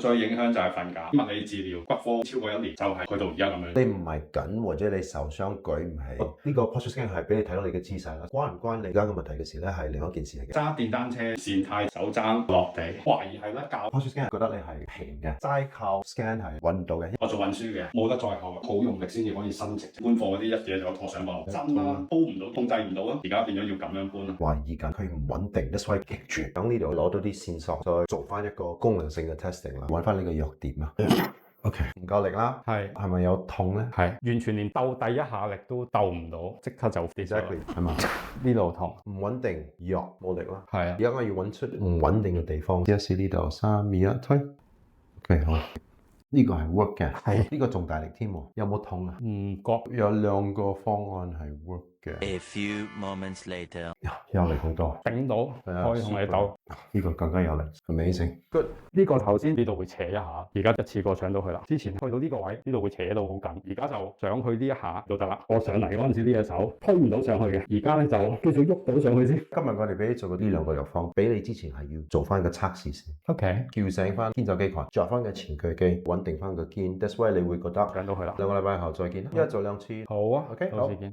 最影響就係瞓覺。物理治療骨科超過1年，就係去到而家咁樣。你唔係緊或者你受傷舉唔起，呢個 posture scan 係俾你睇到你嘅姿勢啦。關唔關你而家嘅問題嘅事咧，係另一件事嚟嘅。揸電單車跣軚手踭落地，懷疑係甩臼。posture scan 覺得你係平嘅，齋靠 scan 係揾唔到嘅。我做運輸嘅，冇得再學，好用力先至可以伸直。搬貨嗰啲一嘢就拖上磅，真啦，hold 唔到，控制唔到啊！而家變咗要咁樣搬啦。懷疑緊佢唔穩定，that's why 棘住。等呢度攞到啲線索，再做翻一個功能性嘅 testing 啦，揾翻你嘅弱點啊。OK， 唔夠力啦，係咪有痛咧？係完全連鬥第一下力都鬥唔到，即刻就跌咗。Exactly 係嘛？呢度痛，唔穩定，弱冇力啦。係啊，而家我要揾出唔穩定嘅地方。試一試呢度，3、2、1，推。OK， 好。呢個係 work 嘅，係呢個仲大力添喎。有冇痛啊？唔覺。有2個方案係 work 嘅。A few moments later，有力好多，頂到，可以同你鬥。呢個更加有力 ，amazing。Good。呢個頭先呢度會扯一下，而家一次過上到去啦。之前去到呢個位，呢度會扯到好緊，而家就上去呢一下就得啦。我上嚟嗰陣時呢隻手推唔到上去嘅，而家咧就叫做喐到上去先。今日我哋俾你做過呢2個藥方，俾你之前係要做翻個測試先。OK，叫醒翻肩袖肌群，着翻個前鋸肌，穩定翻個肩。That's why 你會覺得上到去啦。2個禮拜後再見，一日做2次。好啊，OK，到時見。